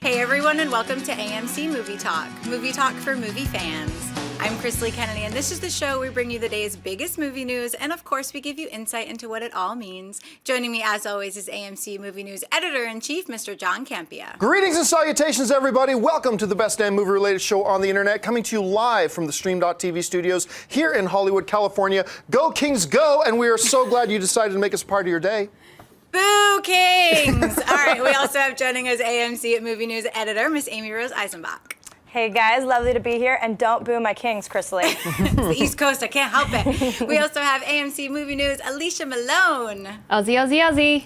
Hey everyone, and welcome to AMC Movie Talk for movie fans. I'm Chrisley Kennedy, and this is the show where we bring you the day's biggest movie news, and of course we give you insight into what it all means. Joining me as always is AMC Movie News Editor-in-Chief, Mr. John Campea. Greetings and salutations, everybody. Welcome to the best damn movie-related show on the internet, coming to you live from the Stream.TV studios here in Hollywood, California. Go Kings, go! And we are so glad you decided to make us part of your day. Boo Kings! All right, we also have joining us AMC Movie News Editor, Miss Amy Rose Eisenbach. Hey guys, lovely to be here, and don't boo my Kings, Chrisley. It's the East Coast, I can't help it. We also have AMC Movie News Alicia Malone. Aussie, Aussie, Aussie.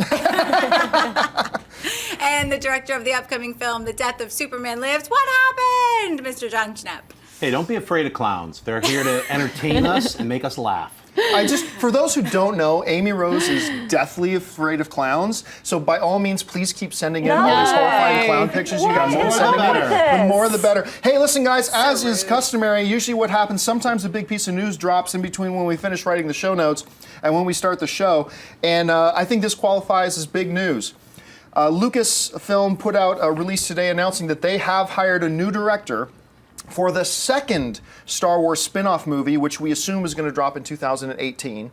And the director of the upcoming film, The Death of Superman Lives. What happened? Mr. John Schnepp. Hey, don't be afraid of clowns. They're here to entertain us and make us laugh. For those who don't know, Amy Rose is deathly afraid of clowns. So by all means, please keep sending in all these horrifying clown pictures. You got more sending in. The more the better. Hey, listen, guys, as is customary, usually what happens, sometimes a big piece of news drops in between when we finish writing the show notes and when we start the show. And I think this qualifies as big news. Lucasfilm put out a release today announcing that they have hired a new director for the second Star Wars spin-off movie, which we assume is going to drop in 2018.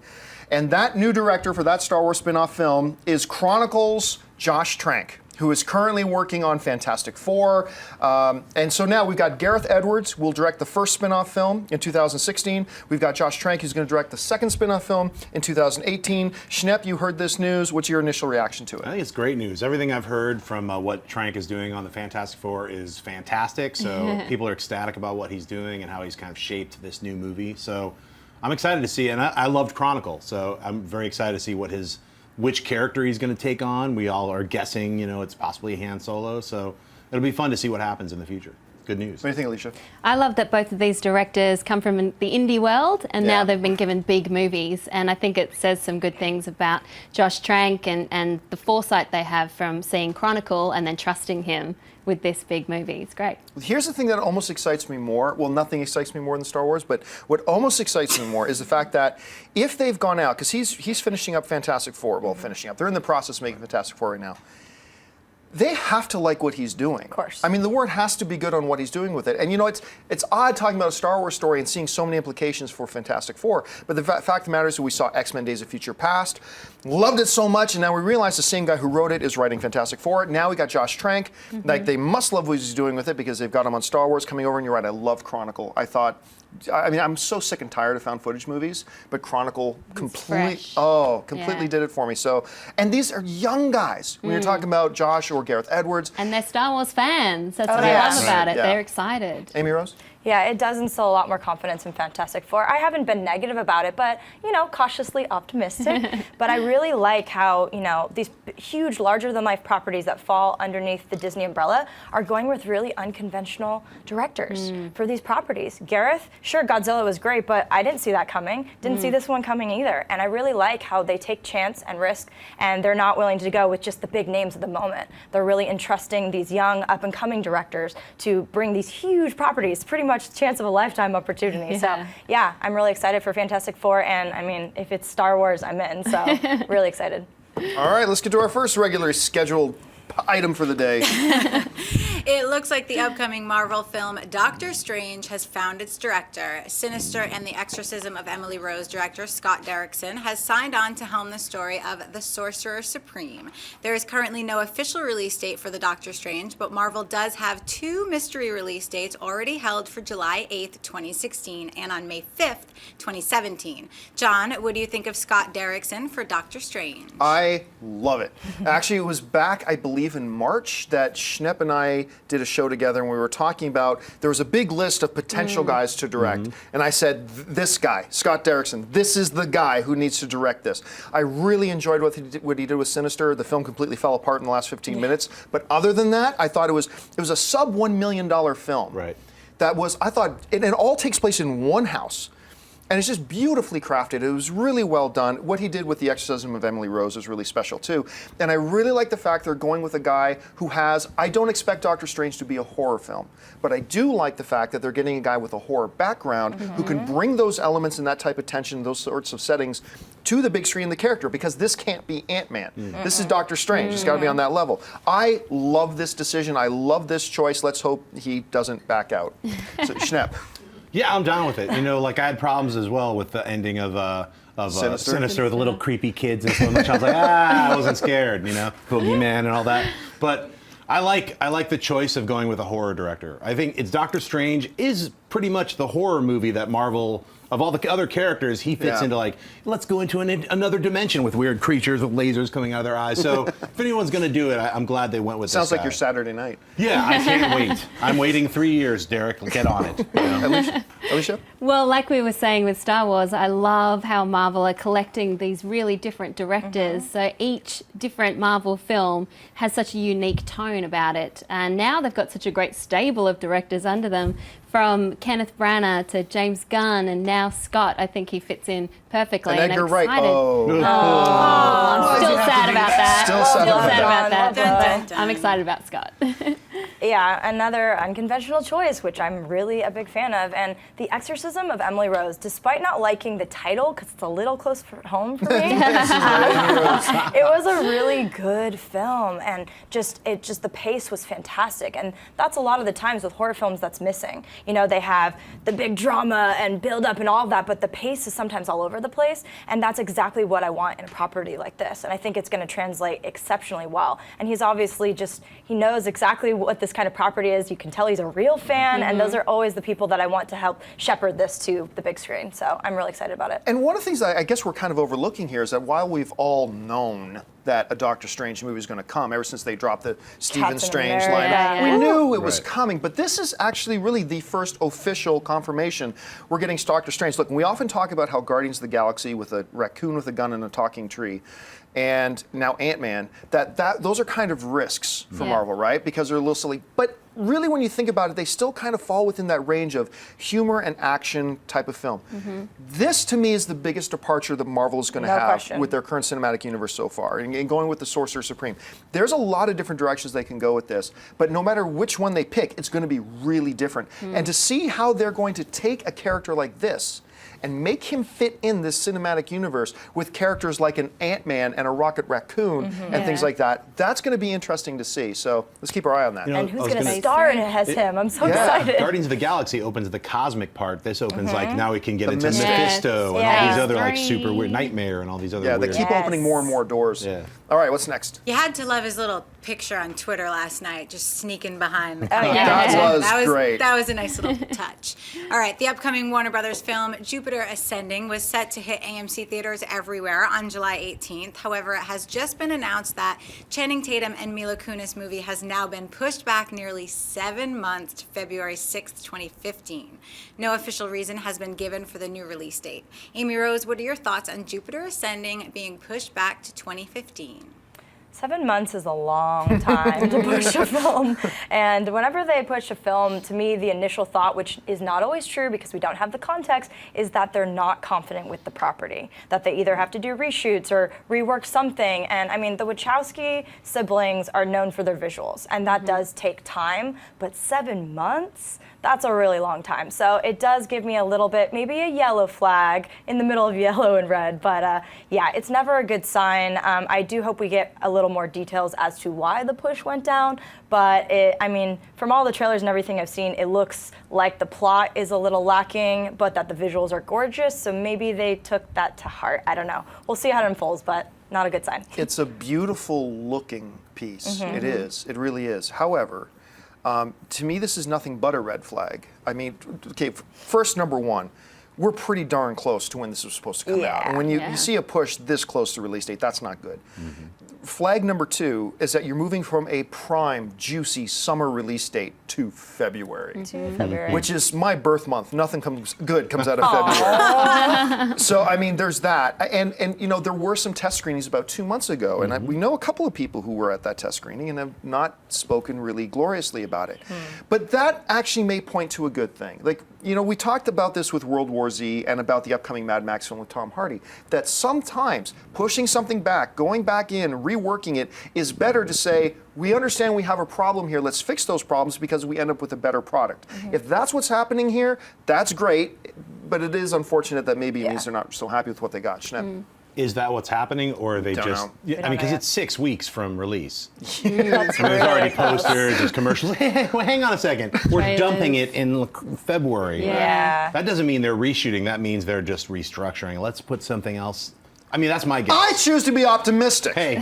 And that new director for that Star Wars spin-off film is Chronicle's Josh Trank, who is currently working on Fantastic Four. And so now we've got Gareth Edwards, who will direct the first spin-off film in 2016. We've got Josh Trank, who's going to direct the second spin-off film in 2018. Schnepp, you heard this news. What's your initial reaction to it? I think it's great news. Everything I've heard from what Trank is doing on the Fantastic Four is fantastic. So people are ecstatic about what he's doing and how he's kind of shaped this new movie. So I'm excited to see it. And I loved Chronicle, so I'm very excited to see which character he's going to take on. We all are guessing, it's possibly Han Solo, so it'll be fun to see what happens in the future. Good news. What do you think, Alicia? I love that both of these directors come from the indie world, and now they've been given big movies, and I think it says some good things about Josh Trank and the foresight they have from seeing Chronicle and then trusting him with this big movie. It's great. Here's the thing that almost excites me more. Well, nothing excites me more than Star Wars, but what almost excites me more is the fact that if they've gone out, because he's finishing up Fantastic Four, well, finishing up, they're in the process of making Fantastic Four right now. They have to like what he's doing. Of course. I mean, the word has to be good on what he's doing with it. And it's odd talking about a Star Wars story and seeing so many implications for Fantastic Four. But the fact of the matter is we saw X-Men Days of Future Past, loved it so much, and now we realize the same guy who wrote it is writing Fantastic Four. Now we got Josh Trank. Like, they must love what he's doing with it because they've got him on Star Wars coming over. And you're right, I love Chronicle. I'm so sick and tired of found footage movies, but Chronicle completely did it for me. So, and these are young guys. When you're talking about Josh or Gareth Edwards. And they're Star Wars fans. That's what I love about it. Yeah. They're excited. Amy Rose? Yeah, it does instill a lot more confidence in Fantastic Four. I haven't been negative about it, but, cautiously optimistic. But I really like how, these huge, larger-than-life properties that fall underneath the Disney umbrella are going with really unconventional directors for these properties. Gareth, sure, Godzilla was great, but I didn't see that coming. Didn't see this one coming either. And I really like how they take chance and risk, and they're not willing to go with just the big names at the moment. They're really entrusting these young, up-and-coming directors to bring these huge properties, pretty much chance of a lifetime opportunity. So yeah, I'm really excited for Fantastic Four, and I mean, if it's Star Wars, I'm in, so really excited. All right, let's get to our first regularly scheduled item for the day. It looks like the upcoming Marvel film Doctor Strange has found its director. Sinister and the Exorcism of Emily Rose director Scott Derrickson has signed on to helm the story of the Sorcerer Supreme. There is currently no official release date for the Doctor Strange, but Marvel does have two mystery release dates already held for July 8th, 2016 and on May 5th, 2017. John, what do you think of Scott Derrickson for Doctor Strange? I love it. Actually, it was back, I believe, in March that Schnepp and I did a show together, and we were talking about, there was a big list of potential guys to direct, and I said, this guy, Scott Derrickson, this is the guy who needs to direct this. I really enjoyed what he did with Sinister. The film completely fell apart in the last 15 minutes, but other than that, I thought it was a sub $1 million film. Right. That was, I thought, it all takes place in one house. And it's just beautifully crafted. It was really well done. What he did with The Exorcism of Emily Rose is really special too. And I really like the fact they're going with a guy who has, I don't expect Doctor Strange to be a horror film, but I do like the fact that they're getting a guy with a horror background who can bring those elements and that type of tension, those sorts of settings to the big screen, the character, because this can't be Ant-Man. This is Doctor Strange. It's got to be on that level. I love this decision. I love this choice. Let's hope he doesn't back out. So, Schnepp. Yeah, I'm down with it. You know, like I had problems as well with the ending of Sinister with the little creepy kids and so much. I was like, I wasn't scared, you know, Boogeyman and all that. But I like the choice of going with a horror director. I think it's Doctor Strange is pretty much the horror movie that Marvel, of all the other characters, he fits into, like, let's go into another dimension with weird creatures with lasers coming out of their eyes. So if anyone's going to do it, I'm glad they went with Sounds this like guy. your Saturday night. Yeah, I can't wait. I'm waiting 3 years, Derek. Get on it. You know? Alicia? Well, like we were saying with Star Wars, I love how Marvel are collecting these really different directors. So each different Marvel film has such a unique tone about it. And now they've got such a great stable of directors under them, from Kenneth Branagh to James Gunn, and now Scott. I think he fits in perfectly. And Edgar I'm Wright. excited. Oh. I'm still sad about that. Still sad about that. Dun, dun, dun. I'm excited about Scott. Yeah, another unconventional choice, which I'm really a big fan of. And The Exorcism of Emily Rose, despite not liking the title, because it's a little close for home for me, it was a really good film. And just the pace was fantastic. And that's a lot of the times with horror films that's missing. You know, they have the big drama and build up and all of that, but the pace is sometimes all over the place. And that's exactly what I want in a property like this. And I think it's going to translate exceptionally well. And he's obviously he knows exactly what this kind of property is. You can tell he's a real fan, and those are always the people that I want to help shepherd this to the big screen. So I'm really excited about it. And one of the things I guess we're kind of overlooking here is that while we've all known that a Doctor Strange movie is going to come ever since they dropped the Stephen Strange line, we knew it was coming, but this is actually really the first official confirmation we're getting Doctor Strange. Look, we often talk about how Guardians of the Galaxy with a raccoon with a gun and a talking tree, and now Ant-Man, those are kind of risks for Marvel, right? Because they're a little silly. But really, when you think about it, they still kind of fall within that range of humor and action type of film. This, to me, is the biggest departure that Marvel is going to have with their current cinematic universe so far, and going with the Sorcerer Supreme. There's a lot of different directions they can go with this, but no matter which one they pick, it's going to be really different. And to see how they're going to take a character like this and make him fit in this cinematic universe with characters like an Ant-Man and a Rocket Raccoon and things like that, that's going to be interesting to see. So let's keep our eye on that. You know, and who's going to star in it as him? I'm so excited. Guardians of the Galaxy opens the cosmic part. This opens like now we can get into Mystic. Mephisto and all these other like super weird Nightmare and all these other They weird. keep opening more and more doors. Yeah. All right, what's next? You had to love his little picture on Twitter last night, just sneaking behind the That was great. That was a nice little touch. All right, the upcoming Warner Brothers film Jupiter Ascending was set to hit AMC theaters everywhere on July 18th. However, it has just been announced that Channing Tatum and Mila Kunis movie has now been pushed back nearly 7 months to February 6th, 2015. No official reason has been given for the new release date. Amy Rose, what are your thoughts on Jupiter Ascending being pushed back to 2015? 7 months is a long time to push a film. And whenever they push a film, to me, the initial thought, which is not always true because we don't have the context, is that they're not confident with the property. That they either have to do reshoots or rework something. And I mean, the Wachowski siblings are known for their visuals, and that does take time. But 7 months? That's a really long time. So it does give me a little bit, maybe a yellow flag in the middle of yellow and red. But yeah, it's never a good sign. I do hope we get a little more details as to why the push went down. But I mean, from all the trailers and everything I've seen, it looks like the plot is a little lacking, but that the visuals are gorgeous. So maybe they took that to heart. I don't know. We'll see how it unfolds, but not a good sign. It's a beautiful looking piece. It is. It really is. However, to me, this is nothing but a red flag. I mean, okay, first, number one, we're pretty darn close to when this was supposed to come out. And when you see a push this close to release date, that's not good. Flag number two is that you're moving from a prime, juicy summer release date to February. Which is my birth month. Nothing good comes out of February. So, I mean, there's that. And you know, there were some test screenings about 2 months ago, and we know a couple of people who were at that test screening and have not spoken really gloriously about it. But that actually may point to a good thing. Like, you know, we talked about this with World War War Z and about the upcoming Mad Max film with Tom Hardy, that sometimes pushing something back, going back in, reworking it, is better to say, we understand we have a problem here, let's fix those problems because we end up with a better product. If that's what's happening here, that's great, but it is unfortunate that maybe it means they're not so happy with what they got. Schnepp. Is that what's happening, or are they Don't just? know. Yeah, I mean, because it's 6 weeks from release. That's There's already posters, there's commercials. Well, hang on a second. We're Trailers. dumping it in February. Yeah. That doesn't mean they're reshooting. That means they're just restructuring. Let's put something else. I mean, that's my guess. I choose to be optimistic. Hey,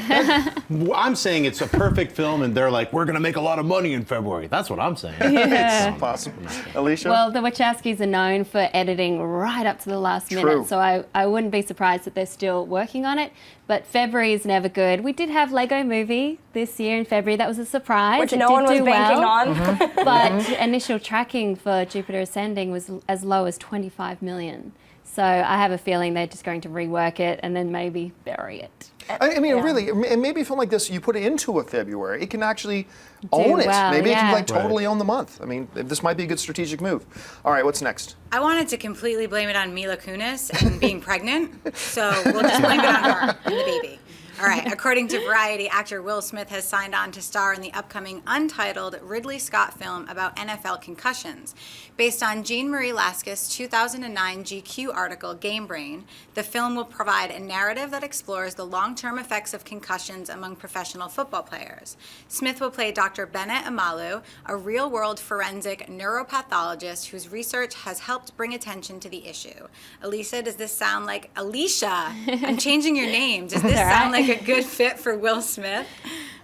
I'm saying it's a perfect film, and they're like, we're going to make a lot of money in February. That's what I'm saying. It's possible. Alicia? Well, the Wachowskis are known for editing right up to the last True. minute, so I wouldn't be surprised that they're still working on it. But February is never good. We did have Lego Movie this year in February. That was a surprise. Which It no did one was do banking well, on. But initial tracking for Jupiter Ascending was as low as 25 million. So I have a feeling they're just going to rework it and then maybe bury it. I mean, Yeah. really, and maybe a film like this, you put it into a February, it can actually own it. well, Maybe it can yeah. like totally own the month. I mean, this might be a good strategic move. All right, what's next? I wanted to completely blame it on Mila Kunis and being pregnant, so we'll just blame it on her and the baby. All right, according to Variety, actor Will Smith has signed on to star in the upcoming untitled Ridley Scott film about NFL concussions. Based on Jean-Marie Laskus' 2009 GQ article, Game Brain, the film will provide a narrative that explores the long-term effects of concussions among professional football players. Smith will play Dr. Bennett Amalu, a real-world forensic neuropathologist whose research has helped bring attention to the issue. Alicia, does this sound like Alicia? I'm changing your name. Does this sound like a good fit for Will Smith?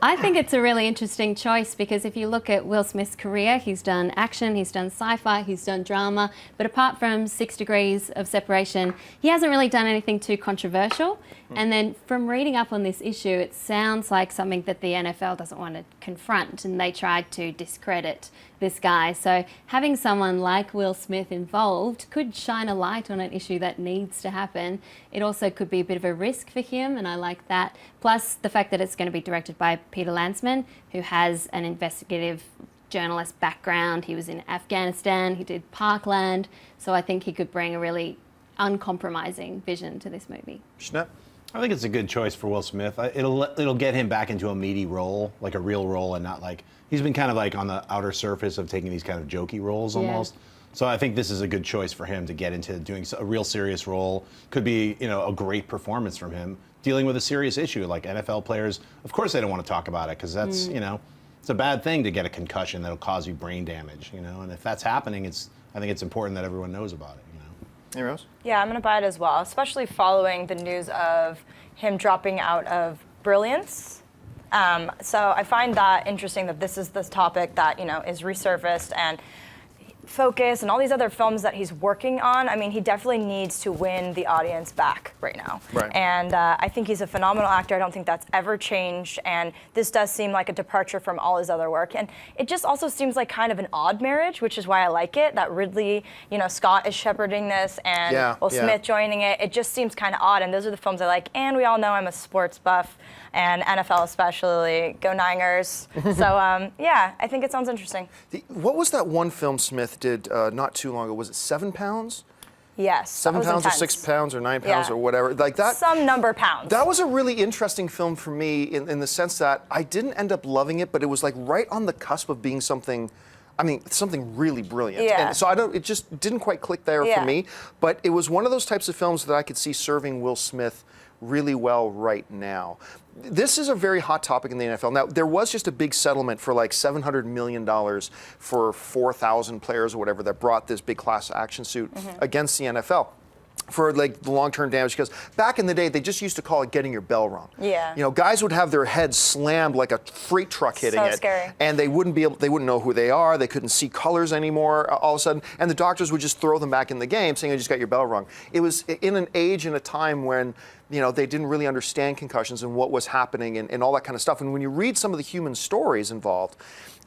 I think it's a really interesting choice because if you look at Will Smith's career, he's done action, he's done sci-fi, he's done drama, but apart from 6 Degrees of Separation, he hasn't really done anything too controversial. And then from reading up on this issue, it sounds like something that the NFL doesn't want to confront, and they tried to discredit this guy. So having someone like Will Smith involved could shine a light on an issue that needs to happen. It also could be a bit of a risk for him, and I like that. Plus the fact that it's going to be directed by Peter Landsman, who has an investigative journalist background. He was in Afghanistan, he did Parkland, so I think he could bring a really uncompromising vision to this movie. Schnepp? I think it's a good choice for Will Smith. It'll get him back into a meaty role, like a real role, and not like he's been kind of like on the outer surface of taking these kind of jokey roles almost. So I think this is a good choice for him to get into doing a real serious role. Could be, a great performance from him dealing with a serious issue like NFL players. Of course, they don't want to talk about it because that's it's a bad thing to get a concussion that'll cause you brain damage. And if that's happening, I think it's important that everyone knows about it. Hey, Rose? Yeah, I'm going to buy it as well, especially following the news of him dropping out of Brilliance. So I find that interesting that this is this topic that, is resurfaced, and Focus and all these other films that he's working on. I mean, he definitely needs to win the audience back right now. Right. And I think he's a phenomenal actor. I don't think that's ever changed. And this does seem like a departure from all his other work. And it just also seems like kind of an odd marriage, which is why I like it, that Ridley, Scott is shepherding this and Will Smith joining it. It just seems kind of odd. And those are the films I like. And we all know I'm a sports buff, and NFL especially. Go Niners. So, I think it sounds interesting. What was that one film Smith did not too long ago? Was it 7 pounds? Yes. 7 pounds or 6 pounds or 9 pounds or whatever. Like that. Some number pounds. That was a really interesting film for me in the sense that I didn't end up loving it, but it was like right on the cusp of being something really brilliant. Yeah. And so it just didn't quite click there for me. But it was one of those types of films that I could see serving Will Smith really well right now. This is a very hot topic in the NFL. Now, there was just a big settlement for like $700 million for 4,000 players or whatever that brought this big class action suit against the NFL for like the long-term damage, because back in the day they just used to call it getting your bell rung. Yeah. Guys would have their heads slammed like a freight truck hitting it. So scary. And they wouldn't know who they are, they couldn't see colors anymore all of a sudden, and the doctors would just throw them back in the game saying, you just got your bell rung. It was in an age and a time when they didn't really understand concussions and what was happening and all that kind of stuff. And when you read some of the human stories involved,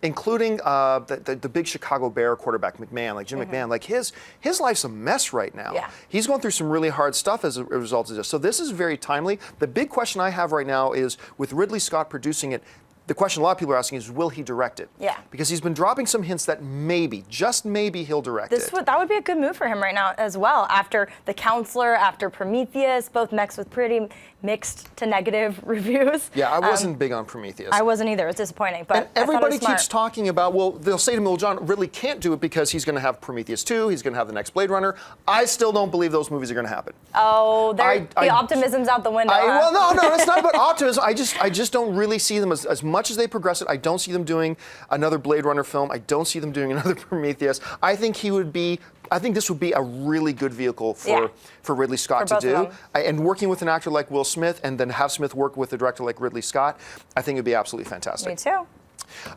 including the big Chicago Bear quarterback McMahon, like Jim McMahon, like his life's a mess right now. Yeah. He's going through some really hard stuff as a result of this. So this is very timely. The big question I have right now is, with Ridley Scott producing it, the question a lot of people are asking is, will he direct it? Yeah. Because he's been dropping some hints that maybe, just maybe, he'll direct it. That would be a good move for him right now as well. After The Counselor, after Prometheus, both mixed with pretty mixed to negative reviews. Yeah, I wasn't big on Prometheus. I wasn't either. It was disappointing. But and everybody I thought it was keeps talking about, well, they'll say to me, well, John Ridley can't do it because he's going to have Prometheus 2, he's going to have the next Blade Runner. I still don't believe those movies are going to happen. Oh, the optimism's out the window. Well, no, it's not about optimism. I just don't really see them as much as they progress it. I don't see them doing another Blade Runner film. I don't see them doing another Prometheus. I think this would be a really good vehicle for Ridley Scott to do. And working with an actor like Will Smith and then have Smith work with a director like Ridley Scott, I think it would be absolutely fantastic. Me too.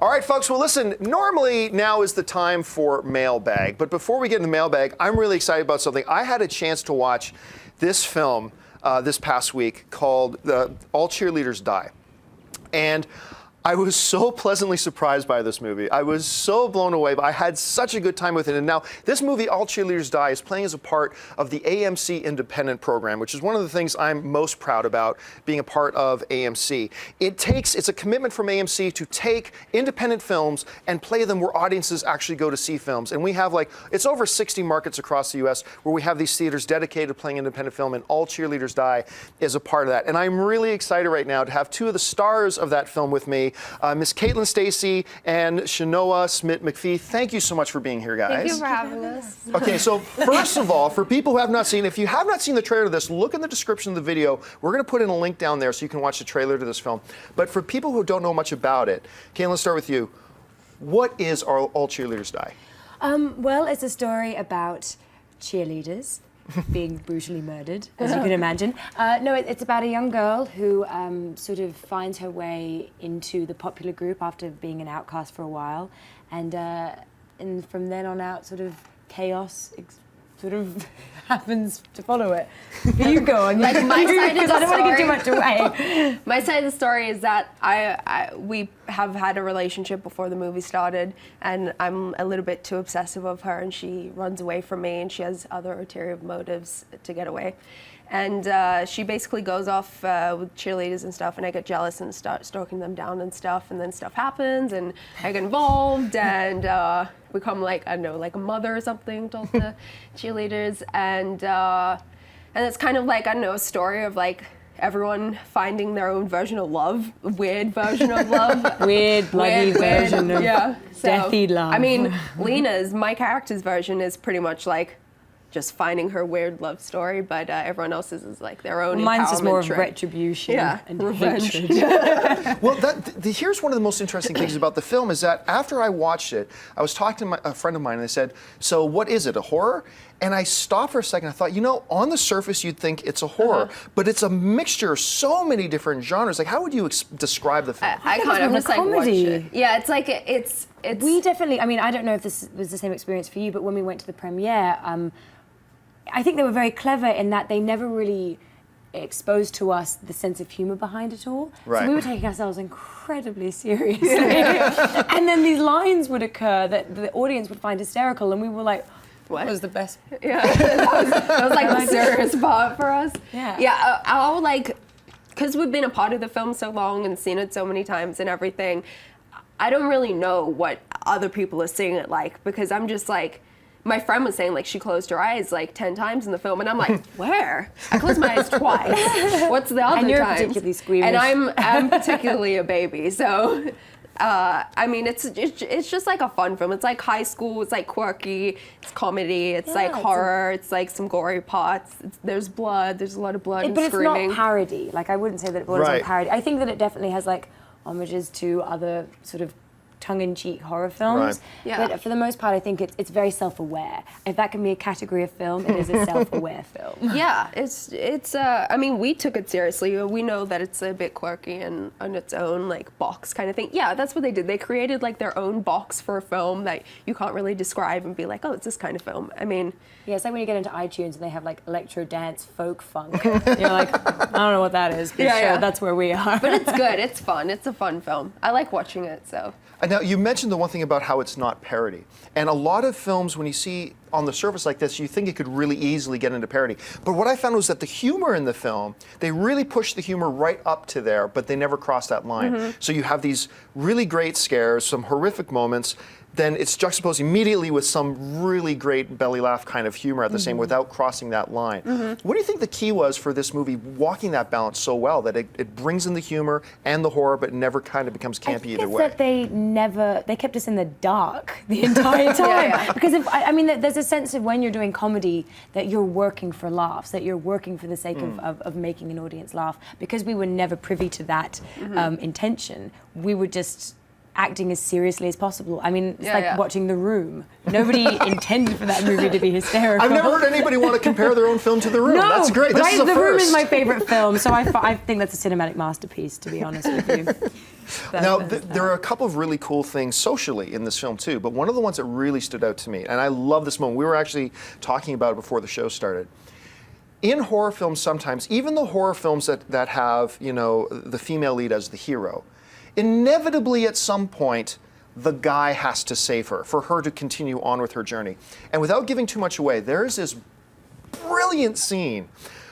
All right, folks, well, listen, normally now is the time for Mailbag. But before we get into Mailbag, I'm really excited about something. I had a chance to watch this film this past week called All Cheerleaders Die. And I was so pleasantly surprised by this movie. I was so blown away, but I had such a good time with it. And now, this movie, All Cheerleaders Die, is playing as a part of the AMC Independent program, which is one of the things I'm most proud about being a part of AMC. It's a commitment from AMC to take independent films and play them where audiences actually go to see films. And we have it's over 60 markets across the US where we have these theaters dedicated to playing independent film, and All Cheerleaders Die is a part of that. And I'm really excited right now to have two of the stars of that film with me, Miss Caitlin Stacey and Shanoa Smit-McPhee. Thank you so much for being here, guys. Thank you for having us. Okay, so first of all, for people who have not seen, if you have not seen the trailer to this, look in the description of the video. We're going to put in a link down there so you can watch the trailer to this film. But for people who don't know much about it, Caitlin, let's start with you. What is All Cheerleaders Die? Well, it's a story about cheerleaders being brutally murdered, as you can imagine. No, it's about a young girl who sort of finds her way into the popular group after being an outcast for a while, and from then on out, sort of chaos sort of happens to follow it. But you go on. Like my side of the I don't want to give too story- much away. My side of the story is that we have had a relationship before the movie started, and I'm a little bit too obsessive of her, and she runs away from me, and she has other ulterior motives to get away. And she basically goes off with cheerleaders and stuff, and I get jealous and start stalking them down and stuff, and then stuff happens, and I get involved, and become like a mother or something to all the cheerleaders, and it's kind of like, a story of like everyone finding their own version of love, a weird version of love. Weird, bloody version of deathy love. I mean, my character's version is pretty much like just finding her weird love story, but everyone else's is like their own Mine's just more of trip. retribution and revenge. hatred. Well, here's one of the most interesting things about the film is that after I watched it, I was talking to a friend of mine, and they said, so what is it, a horror? And I stopped for a second. I thought, on the surface, you'd think it's a horror, but it's a mixture of so many different genres. Like, how would you describe the film? I kind of it's just a like watch comedy. it. Yeah, it's like it's. We definitely, I don't know if this was the same experience for you, but when we went to the premiere, I think they were very clever in that they never really exposed to us the sense of humor behind it all. Right. So we were taking ourselves incredibly seriously. And then these lines would occur that the audience would find hysterical, and we were like, What? that was the best. Yeah, that was like the serious part for us. Yeah. Yeah, I'll because we've been a part of the film so long and seen it so many times and everything, I don't really know what other people are seeing it like, because I'm just like, my friend was saying she closed her eyes 10 times in the film, and I'm like, where? I closed my eyes twice. What's the other And you're times? particularly squeamish. And I'm particularly a baby, so it's just like a fun film. It's like high school. It's like quirky. It's comedy. It's like horror. It's like some gory parts. There's blood. There's a lot of blood and But screaming. it's not parody. I wouldn't say that it borders Right. on parody. I think that it definitely has homages to other sort of tongue-in-cheek horror films. Right. Yeah. But for the most part, I think it's very self-aware. If that can be a category of film, it is a self-aware film. Yeah, it's. We took it seriously. We know that it's a bit quirky and on its own box kind of thing. Yeah, that's what they did. They created their own box for a film that you can't really describe and be like, oh, it's this kind of film. Yeah, it's like when you get into iTunes and they have electro dance, folk funk. You're like, I don't know what that is, but Yeah, sure, yeah. that's where we are. But it's good. It's fun. It's a fun film. I like watching it. So. Now, you mentioned the one thing about how it's not parody. And a lot of films, when you see on the surface like this, you think it could really easily get into parody. But what I found was that the humor in the film, they really pushed the humor right up to there, but they never crossed that line. So you have these really great scares, some horrific moments, then it's juxtaposed immediately with some really great belly laugh kind of humor at the same without crossing that line. What do you think the key was for this movie walking that balance so well that it brings in the humor and the horror but never kind of becomes campy either way? That they kept us in the dark the entire time. Because I mean, there's a sense of when you're doing comedy that you're working for laughs, that you're working for the sake of making an audience laugh. Because we were never privy to that intention, we were just acting as seriously as possible. I mean, it's like watching The Room. Nobody intended for that movie to be hysterical. I've never heard anybody want to compare their own film to The Room. No, That's great. But This is a The first. Room is my favorite film, so I think that's a cinematic masterpiece, to be honest with you. Now, there are a couple of really cool things socially in this film too, but one of the ones that really stood out to me, and I love this moment, we were actually talking about it before the show started. In horror films sometimes, even the horror films that have, you know, the female lead as the hero, inevitably at some point, the guy has to save her for her to continue on with her journey. And without giving too much away, there is this brilliant scene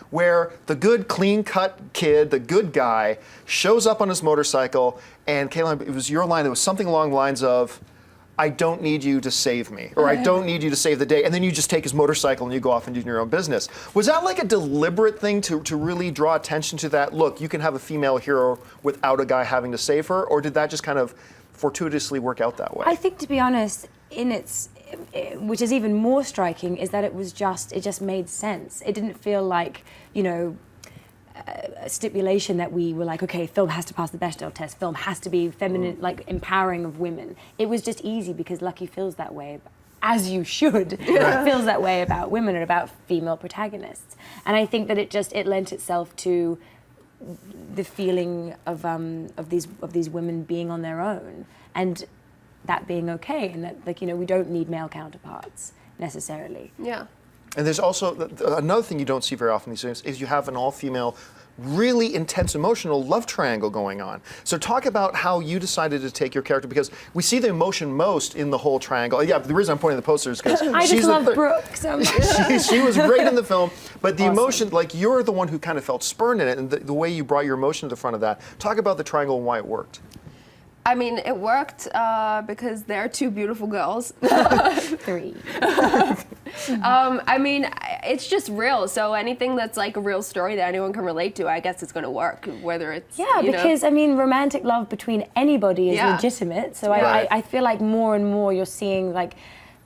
where the good, clean-cut kid, the good guy, shows up on his motorcycle, and Caitlin, it was your line, there was something along the lines of, I don't need you to save me, or I don't need you to save the day, and then you just take his motorcycle and you go off and do your own business. Was that like a deliberate thing to really draw attention to that? Look, you can have a female hero without a guy having to save her, or did that just kind of fortuitously work out that way? I think, to be honest, which is even more striking, is that it just made sense. It didn't feel like, you know, a stipulation that we were like, okay, film has to pass the Bechdel test, film has to be feminine, like empowering of women. It was just easy because Lucky feels that way, as you should. It feels that way about women and about female protagonists. And I think that it lent itself to the feeling of these women being on their own and that being okay, and that, like, you know, we don't need male counterparts necessarily. Yeah. And there's also another thing you don't see very often these days is you have an all-female, really intense emotional love triangle going on. So talk about how you decided to take your character, because we see the emotion most in the whole triangle. Yeah, the reason I'm pointing to the poster is because I just love Brooke so much. she was great in the film, but the emotion, like, you're the one who kind of felt spurned in it, and the way you brought your emotion to the front of that. Talk about the triangle and why it worked. I mean, it worked because they're two beautiful girls. 3. I mean, it's just real. So anything that's like a real story that anyone can relate to, I guess it's going to work. Whether it's because I mean, romantic love between anybody is legitimate. So I feel like more and more you're seeing like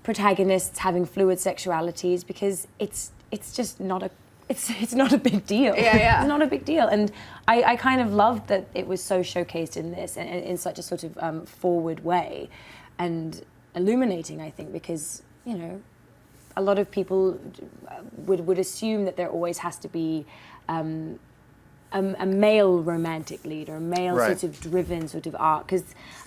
protagonists having fluid sexualities because it's just not a. It's not a big deal. It's not a big deal. And I kind of loved that it was so showcased in this and in such a sort of forward way and illuminating, I think, because, you know, a lot of people would assume that there always has to be a male romantic lead or a male sort of driven sort of arc, because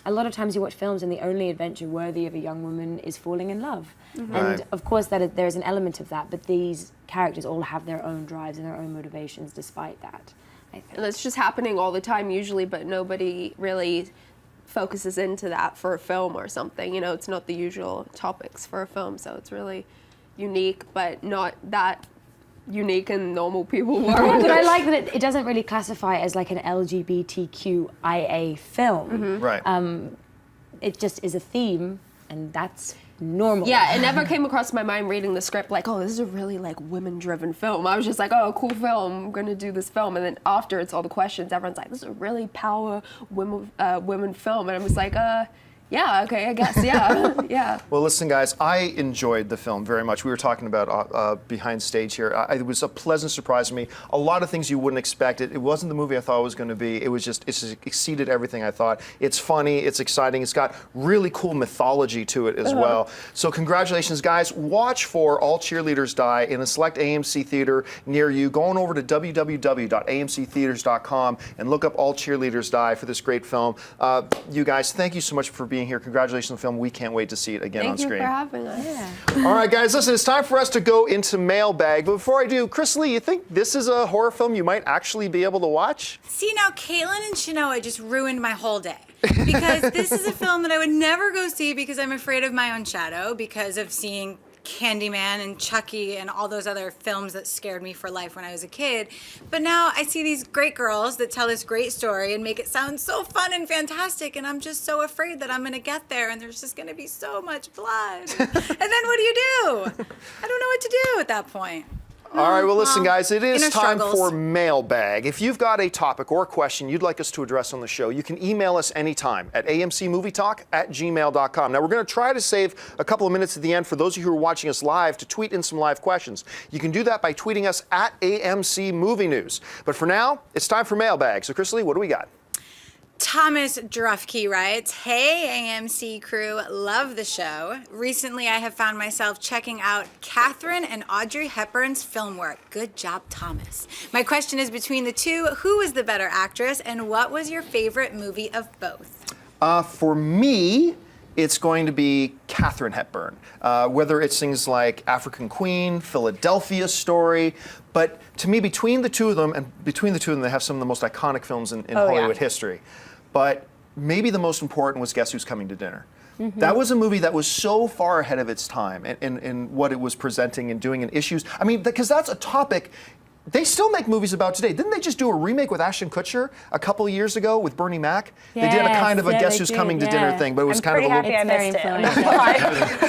a lot of times you watch films and the only adventure worthy of a young woman is falling in love. And of course there's an element of that, but these characters all have their own drives and their own motivations despite that, I think. And it's just happening all the time usually, but nobody really focuses into that for a film or something. You know, it's not the usual topics for a film, so it's really unique, but not that unique in normal people world. Yeah, but I like that it doesn't really classify as like an LGBTQIA film. Right. It just is a theme, and that's normal. Yeah, it never came across my mind reading the script like, oh, this is a really like women-driven film. I was just like, oh, cool film, I'm gonna do this film. And then after it's all the questions, everyone's like, this is a really power women film. And I was like, yeah, okay, I guess, yeah. Well, listen, guys, I enjoyed the film very much. We were talking about behind stage here. It was a pleasant surprise to me. A lot of things you wouldn't expect. It wasn't the movie I thought it was going to be. It's just exceeded everything I thought. It's funny, it's exciting, it's got really cool mythology to it as well. So congratulations, guys. Watch for All Cheerleaders Die in a select AMC theater near you. Go on over to www.amctheaters.com and look up All Cheerleaders Die for this great film. You guys, thank you so much for being being here. Congratulations on the film. We can't wait to see it again on Thank you screen. for having us. All right, guys, listen, it's time for us to go into Mailbag. But before I do, Chris Lee, you think this is a horror film you might actually be able to watch? See, now Caitlin and Shanoa just ruined my whole day. Because this is a film that I would never go see because I'm afraid of my own shadow because of seeing Candyman and Chucky and all those other films that scared me for life when I was a kid. But now I see these great girls that tell this great story and make it sound so fun and fantastic, and I'm just so afraid that I'm going to get there and there's just going to be so much blood. And then what do you do? I don't know what to do at that point. All right, well, listen, guys, it is inner time struggles. for Mailbag. If you've got a topic or a question you'd like us to address on the show, you can email us anytime at amcmovietalk@gmail.com. Now, we're going to try to save a couple of minutes at the end for those of you who are watching us live to tweet in some live questions. You can do that by tweeting us at AMC Movie News. But for now, it's time for Mailbag. So, Chris Lee, what do we got? Thomas Drufke writes, "Hey AMC crew, love the show. Recently I have found myself checking out Katharine and Audrey Hepburn's film work. Good job, Thomas. My question is between the two, who is the better actress and what was your favorite movie of both?" For me, it's going to be Katharine Hepburn. Whether it's things like African Queen, Philadelphia Story, but to me, between the two of them, they have some of the most iconic films in Hollywood history. But maybe the most important was Guess Who's Coming to Dinner. Mm-hmm. That was a movie that was so far ahead of its time in what it was presenting and doing in issues. I mean, because that's a topic they still make movies about today. Didn't they just do a remake with Ashton Kutcher a couple of years ago with Bernie Mac? They did a kind of a Guess Who's Coming to Dinner thing, but it was I'm kind of a pretty little... happy I missed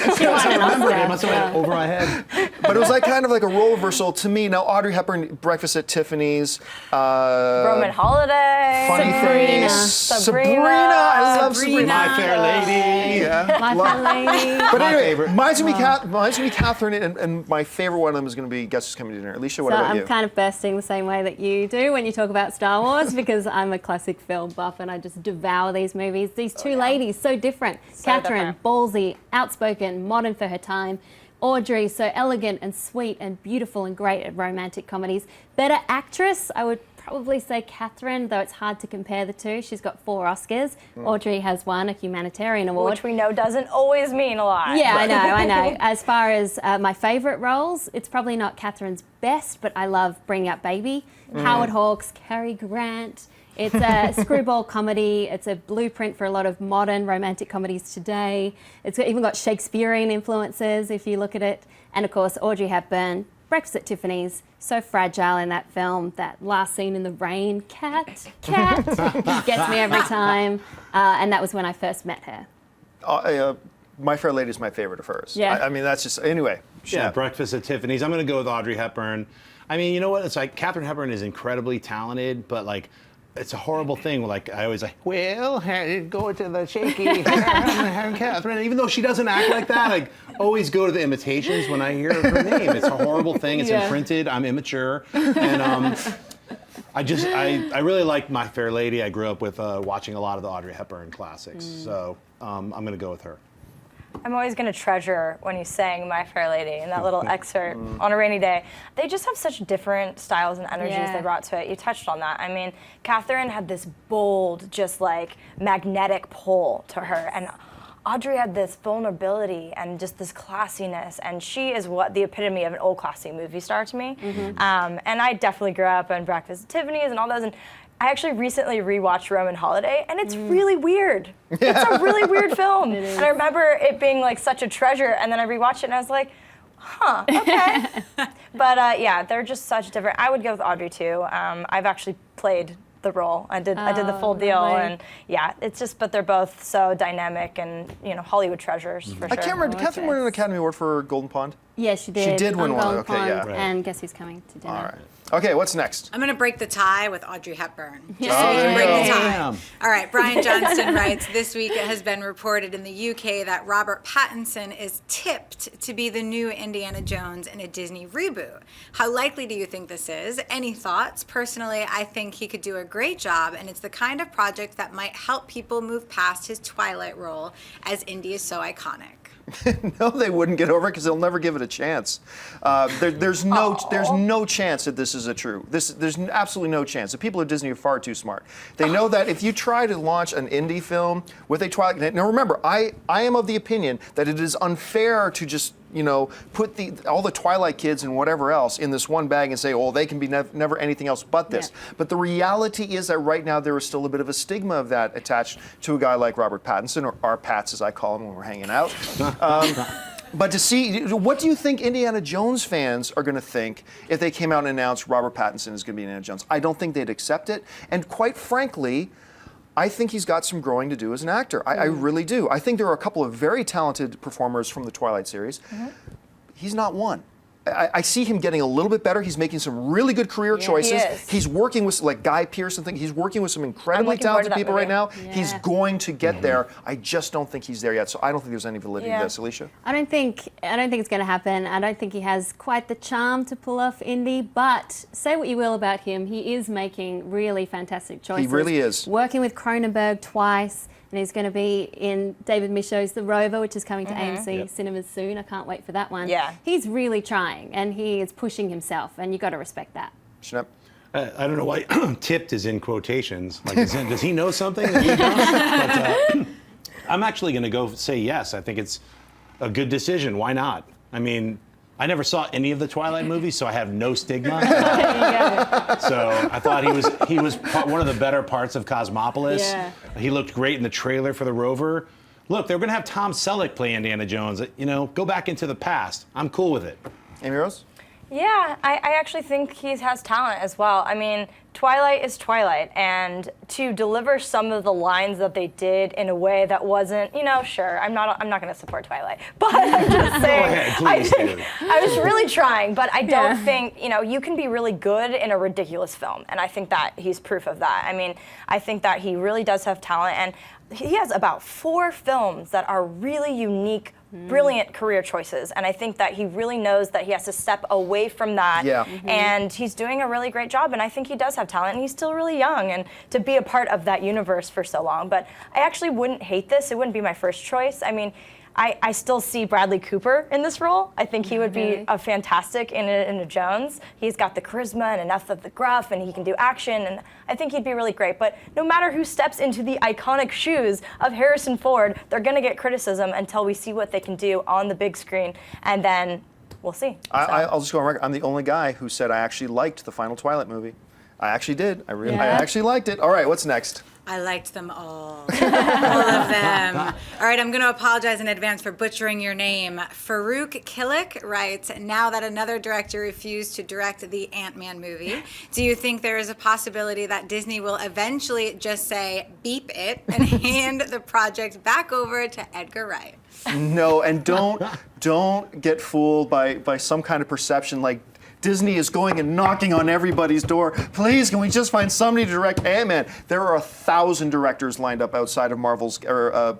it. She won an Oscar. It must have went over my head. But it was like kind of like a role reversal to me. Now, Audrey Hepburn, Breakfast at Tiffany's, Roman Holiday. Funny Sabrina. Face, Sabrina. I love Sabrina. My Fair Lady. Yeah. My Fair Lady. But My anyway, favorite. reminds me Catherine, and my favorite one of them is going to be Guess Who's Coming to Dinner. Alicia, what So about I'm you? kind of bursting the same way that you do when you talk about Star Wars because I'm a classic film buff and I just devour these movies. These two ladies, so different. Katharine, ballsy, outspoken, modern for her time. Audrey, so elegant and sweet and beautiful and great at romantic comedies. Better actress, I would probably say Katharine, though it's hard to compare the two. She's got 4 Oscars. Audrey has 1, a humanitarian award. Which we know doesn't always mean a lot. Yeah, I know. As far as my favourite roles, it's probably not Katharine's best, but I love Bringing Up Baby. Howard Hawks, Cary Grant. It's a screwball comedy. It's a blueprint for a lot of modern romantic comedies today. It's even got Shakespearean influences if you look at it. And of course, Audrey Hepburn, Breakfast at Tiffany's, so fragile in that film. That last scene in the rain, cat, gets me every time. And that was when I first met her. My Fair Lady is my favorite of hers. Yeah. I mean, that's just, anyway. Yeah, Breakfast at Tiffany's. I'm going to go with Audrey Hepburn. I mean, you know what? It's like Katharine Hepburn is incredibly talented, but like, it's a horrible thing. Like, I always like, well, go to the shaky Katharine. Even though she doesn't act like that, I always go to the imitations when I hear her name. It's a horrible thing. It's imprinted. I'm immature. And I really like My Fair Lady. I grew up with watching a lot of the Audrey Hepburn classics. So I'm going to go with her. I'm always going to treasure when you sang My Fair Lady in that little excerpt on a rainy day. They just have such different styles and energies they brought to it. You touched on that. I mean, Katharine had this bold, just like magnetic pull to her. And Audrey had this vulnerability and just this classiness. And she is what the epitome of an old classy movie star to me. And I definitely grew up on Breakfast at Tiffany's and all those. And I actually recently rewatched Roman Holiday, and it's really weird. It's a really weird film. And I remember it being like such a treasure, and then I rewatched it, and I was like, huh, okay. But yeah, they're just such different. I would go with Audrey too. I've actually played the role. I did the full deal, and yeah, it's just. But they're both so dynamic and Hollywood treasures for sure. I can't remember. Did Katharine win an Academy Award for Golden Pond? Yeah, she did. She did win on one. Golden Okay, Pond, yeah. Right. And Guess Who's Coming to Dinner. All right. Okay, what's next? I'm going to break the tie with Audrey Hepburn. Just Oh, so we there can you break go. the tie. Damn. All right, Brian Johnston writes, this week it has been reported in the UK that Robert Pattinson is tipped to be the new Indiana Jones in a Disney reboot. How likely do you think this is? Any thoughts? Personally, I think he could do a great job, and it's the kind of project that might help people move past his Twilight role, as Indy is so iconic. No, they wouldn't get over it because they'll never give it a chance. There's no chance that this is a true. There's absolutely no chance. The people at Disney are far too smart. They know that if you try to launch an indie film with a Twilight, now remember, I am of the opinion that it is unfair to just put all the Twilight kids and whatever else in this one bag and say, oh, they can be never anything else but this. Yeah. But the reality is that right now there is still a bit of a stigma of that attached to a guy like Robert Pattinson, or our Pats as I call him when we're hanging out. But to see, what do you think Indiana Jones fans are going to think if they came out and announced Robert Pattinson is going to be Indiana Jones? I don't think they'd accept it. And quite frankly, I think he's got some growing to do as an actor. I really do. I think there are a couple of very talented performers from the Twilight series. He's not one. I see him getting a little bit better. He's making some really good career choices. He's working with like Guy Pearce and things. He's working with some incredibly talented people right now. Yeah. He's going to get there. I just don't think he's there yet. So I don't think there's any validity to this. Alicia? I don't think it's going to happen. I don't think he has quite the charm to pull off Indy. But say what you will about him, he is making really fantastic choices. He really is. Working with Cronenberg twice. And he's going to be in David Michôd's The Rover, which is coming to AMC cinemas soon. I can't wait for that one. Yeah. He's really trying, and he is pushing himself, and you've got to respect that. Schnepp? I don't know why tipped is in quotations. Like, does he know something that we don't? But, I'm actually going to go say yes. I think it's a good decision. Why not? I mean, I never saw any of the Twilight movies, so I have no stigma. So I thought he was one of the better parts of Cosmopolis. Yeah. He looked great in the trailer for The Rover. Look, they're going to have Tom Selleck play Indiana Jones. Go back into the past. I'm cool with it. Amy Rose? Yeah, I actually think he has talent as well. I mean, Twilight is Twilight, and to deliver some of the lines that they did in a way that wasn't, sure, I'm not going to support Twilight, but I'm just saying, I was really trying, but I don't think, you can be really good in a ridiculous film, and I think that he's proof of that. I mean, I think that he really does have talent, and he has about 4 films that are really unique, brilliant career choices, and I think that he really knows that he has to step away from that, and he's doing a really great job, and I think he does have talent, and he's still really young, and to be a part of that universe for so long. But I actually wouldn't hate this. It wouldn't be my first choice. I mean, I still see Bradley Cooper in this role. I think he would be a fantastic in a Jones. He's got the charisma and enough of the gruff, and he can do action, and I think he'd be really great. But no matter who steps into the iconic shoes of Harrison Ford, they're going to get criticism until we see what they can do on the big screen, and then we'll see. I'll just go on record. I'm the only guy who said I actually liked the final Twilight movie. I actually did. I actually liked it. All right, what's next? I liked them all. All of them. All right, I'm going to apologize in advance for butchering your name. Farouk Kilik writes, now that another director refused to direct the Ant-Man movie, do you think there is a possibility that Disney will eventually just say, beep it, and hand the project back over to Edgar Wright? No, and don't get fooled by some kind of perception like Disney is going and knocking on everybody's door. Please, can we just find somebody to direct Ant-Man? There are 1,000 directors lined up outside of Marvel's or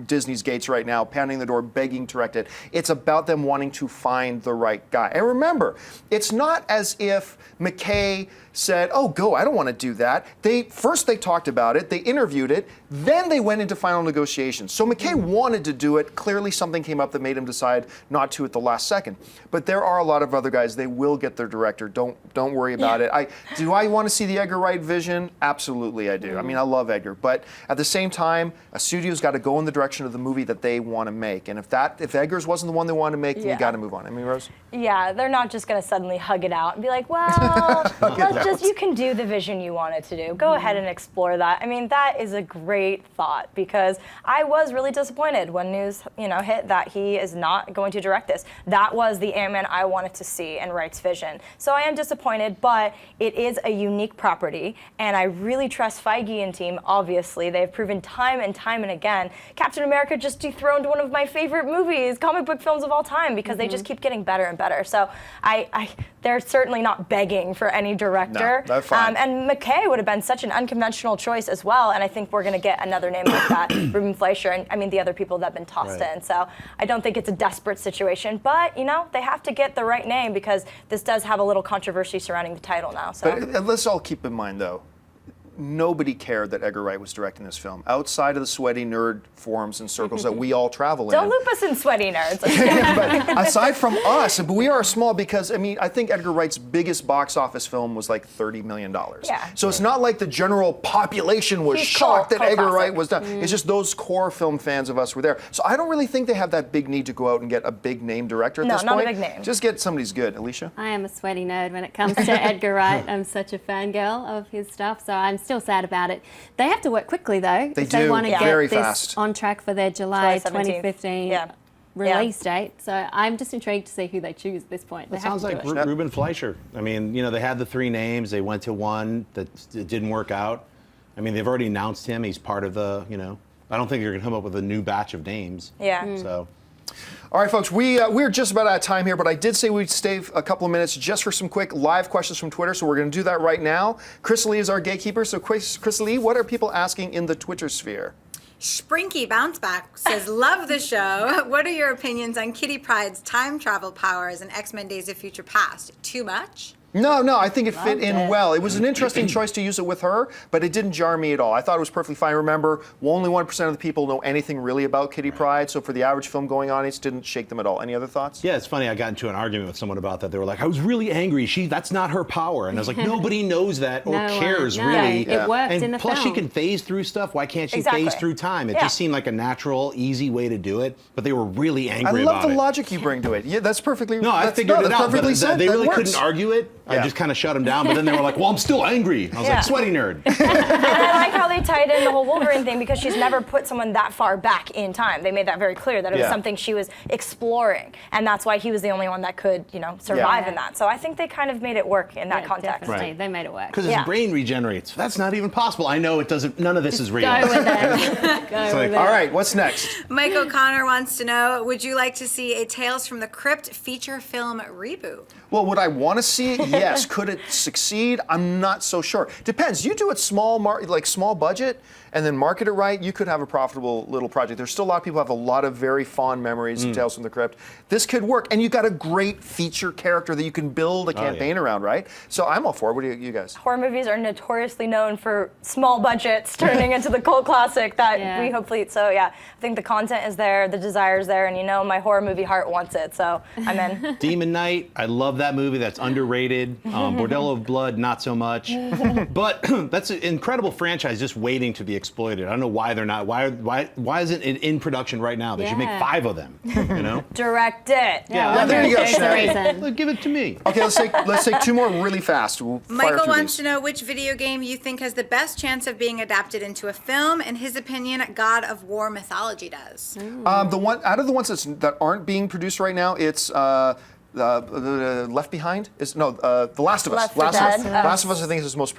Disney's gates right now, pounding the door, begging to direct it. It's about them wanting to find the right guy. And remember, it's not as if McKay said, oh, go, I don't want to do that. First they talked about it, they interviewed it, then they went into final negotiations. So McKay wanted to do it. Clearly something came up that made him decide not to at the last second. But there are a lot of other guys, they will get their director. Don't worry about it. Do I want to see the Edgar Wright vision? Absolutely I do. I mean, I love Edgar. But at the same time, a studio's got to go in the direction of the movie that they want to make. And if Edgar's wasn't the one they wanted to make, then you got to move on. I mean, Rose? Yeah, they're not just going to suddenly hug it out and be like, well, you can do the vision you wanted to do. Go ahead and explore that. I mean, that is a great thought because I was really disappointed when news, hit that he is not going to direct this. That was the Ant-Man I wanted to see and Wright's vision. So I am disappointed, but it is a unique property, and I really trust Feige and team, obviously. They've proven time and time and again. Captain America just dethroned one of my favorite movies, comic book films of all time, because they just keep getting better and better. So they're certainly not begging for any director. No, that's fine. And McKay would have been such an unconventional choice as well, and I think we're going to get another name like that, Ruben Fleischer, and I mean the other people that have been tossed in. So I don't think it's a desperate situation, but they have to get the right name because this does have a little controversy surrounding the title now. So. But let's all keep in mind, though, nobody cared that Edgar Wright was directing this film, outside of the sweaty nerd forums and circles that we all travel in. Don't loop us in sweaty nerds. But aside from us, but we are small because, I mean, I think Edgar Wright's biggest box office film was like $30 million. Yeah. So it's not like the general population was He's shocked that cult Edgar classic. Wright was done. It's just those core film fans of us were there. So I don't really think they have that big need to go out and get a big name director at No, this not a point. big name. Just get somebody who's good. Alicia? I am a sweaty nerd when it comes to Edgar Wright. I'm such a fangirl of his stuff, so I'm still sad about it. They have to work quickly, though. They if they do, want to very get this fast. on track for their July 17th. 2015 Yeah. release date. So I'm just intrigued to see who they choose at this point. They That have sounds to do like it. Ruben Fleischer. I mean, you know, they had the 3 names. They went to one that it didn't work out. I mean, they've already announced him. He's part of the, you know, I don't think they're going to come up with a new batch of names. Yeah. So. All right, folks, we're just about out of time here, but I did say we'd stay a couple of minutes just for some quick live questions from Twitter, so we're going to do that right now. Chris Lee is our gatekeeper. So, Chris Lee, what are people asking in the Twitter sphere? Sprinky Bounceback says, love the show. What are your opinions on Kitty Pryde's time travel powers in X-Men Days of Future Past? Too much? No, I think it fit in well. It was an interesting choice to use it with her, but it didn't jar me at all. I thought it was perfectly fine. Remember, only 1% of the people know anything really about Kitty Pryde, so for the average film-going audience, didn't shake them at all. Any other thoughts? Yeah, it's funny. I got into an argument with someone about that. They were like, I was really angry. That's not her power. And I was like, nobody knows that or cares, no, really. It worked and in the plus, film. she can phase through stuff. Why can't she Exactly. phase through time? It Yeah. just seemed like a natural, easy way to do it. But they were really I angry love about the it. logic you bring to it. Yeah, that's perfectly. No, I that's, figured it that's out. perfectly But said. they That really works. couldn't argue it. I Yeah. just kind of shut them down. But then they were like, well, I'm still angry. I was Yeah. like, sweaty nerd. And I like how they tied in the whole Wolverine thing because she's never put someone that far back in time. They made that very clear that it was Yeah. something she was exploring, and that's why he was the only one that could, survive Yeah. in that. So I think they kind of made it work in that Yeah, context. definitely. Right. They made it work. Because Yeah. his brain regenerates. That's not even possible. I know it doesn't. None of this is real. Go with it. Go like, with it. All right, what's next? Mike O'Connor wants to know, would you like to see a Tales from the Crypt feature film reboot? Well, would I want to see it? Yes. Could it succeed? I'm not so sure. Depends. You do it small budget, and then market it right, you could have a profitable little project. There's still a lot of people who have a lot of very fond memories of Tales from the Crypt. This could work, and you've got a great feature character that you can build a campaign around, right? So I'm all for it. What do you guys? Horror movies are notoriously known for small budgets turning into the cult classic that Yeah. we hopefully. So yeah, I think the content is there, the desire is there, and my horror movie heart wants it. So I'm in. Demon Knight, I love that movie. That's underrated. Bordello of Blood, not so much. But that's an incredible franchise just waiting to be exploited. I don't know why they're not. Why isn't it in production right now? They should make Yeah. 5 of them. You know? Direct it. Yeah, there you go, There's a Sinead. reason. Look, give it to me. Okay, let's take 2 more really fast. We'll fire Michael through wants these. to know which video game you think has the best chance of being adapted into a film. In his opinion, God of War mythology does. The one out of the ones that aren't being produced right now, it's Left Behind. The Last of Us. Left 4 Dead. Last of Us, I think, is the most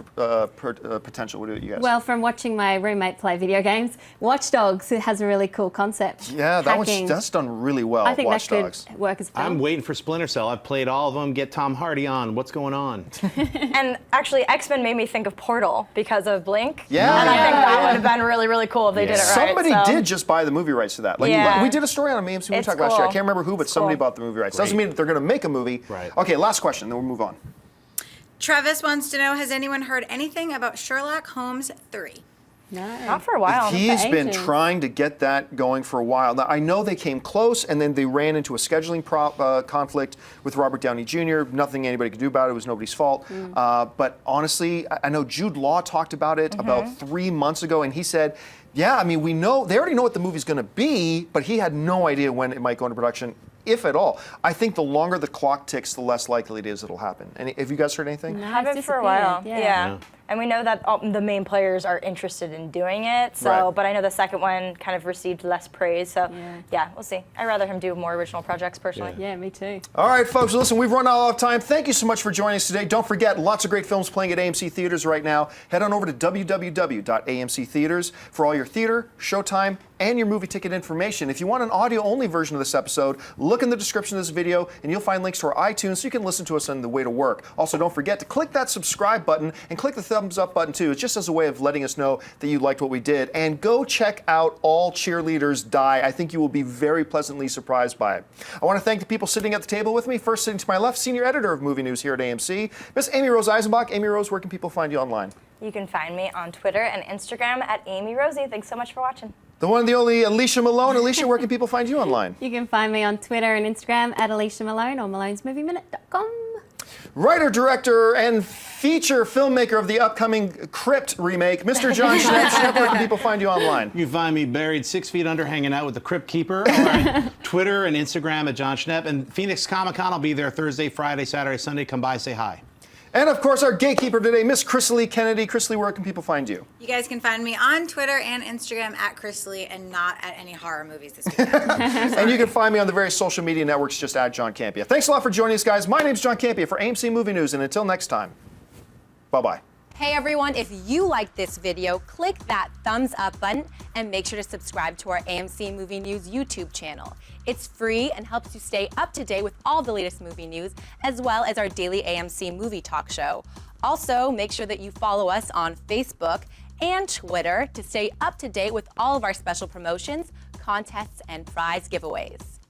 potential. What do you guys? Well, from watching my roommate play video games, Watch Dogs, it has a really cool concept. yeah, that's done really well. I think Watch that Dogs. could work as a film. I'm waiting for Splinter Cell. I've played all of them. Get Tom Hardy on. What's going on? And actually, X-Men made me think of Portal because of Blink. Yeah. And I think that would have been really, really cool if they did it right. Somebody so. did just buy the movie rights to that. Yeah. We did a story on AMC It's Talk last year. I cool. can't remember who, but It's somebody cool. bought the movie rights. Great. Doesn't mean that they're going to make a movie. Right. Okay, last question, then we'll move on. Travis wants to know, has anyone heard anything about Sherlock Holmes 3? No. Not for a while. He's been ages. trying to get that going for a while. Now, I know they came close, and then they ran into a scheduling conflict with Robert Downey Jr. Nothing anybody could do about it. It was nobody's fault. But honestly, I know Jude Law talked about it about 3 months ago, and he said, yeah, I mean, they already know what the movie's going to be, but he had no idea when it might go into production, if at all. I think the longer the clock ticks, the less likely it is it'll happen. Have you guys heard anything? No, Haven't it's for a while. disappeared. Yeah. And we know that the main players are interested in doing it. So, Right. but I know the second one kind of received less praise. So, Yeah. yeah, we'll see. I'd rather him do more original projects personally. Yeah, me too. All right, folks, listen, we've run out of time. Thank you so much for joining us today. Don't forget, lots of great films playing at AMC Theaters right now. Head on over to www.amc Theaters for all your theater, showtime, and your movie ticket information. If you want an audio-only version of this episode, look in the description of this video, and you'll find links to our iTunes so you can listen to us on the way to work. Also, don't forget to click that subscribe button and click the thumbs up button too. It's just as a way of letting us know that you liked what we did. And go check out All Cheerleaders Die. I think you will be very pleasantly surprised by it. I want to thank the people sitting at the table with me. First, sitting to my left, senior editor of movie news here at AMC, Miss Amy Rose Eisenbach. Amy Rose, where can people find you online? You can find me on Twitter and Instagram at Amy Rosie. Thanks so much for watching. The one and the only Alicia Malone. Alicia, where can people find you online? You can find me on Twitter and Instagram at Alicia Malone or malonesmovieminute.com. Writer, director, and feature filmmaker of the upcoming Crypt remake, Mr. John Schnepp. Schnepp, where can people find you online? You can find me buried 6 feet under, hanging out with the Crypt Keeper on Twitter and Instagram at John Schnepp. And Phoenix Comic-Con, I'll be there Thursday, Friday, Saturday, Sunday. Come by, say hi. And of course, our gatekeeper today, Miss Chrisley Kennedy. Chrisley, where can people find you? You guys can find me on Twitter and Instagram at Chrisley and not at any horror movies this weekend. And you can find me on the various social media networks just at John Campea. Thanks a lot for joining us, guys. My name's John Campea for AMC Movie News, and until next time, bye-bye. Hey everyone, if you liked this video, click that thumbs up button and make sure to subscribe to our AMC Movie News YouTube channel. It's free and helps you stay up to date with all the latest movie news, as well as our daily AMC movie talk show. Also, make sure that you follow us on Facebook and Twitter to stay up to date with all of our special promotions, contests, and prize giveaways.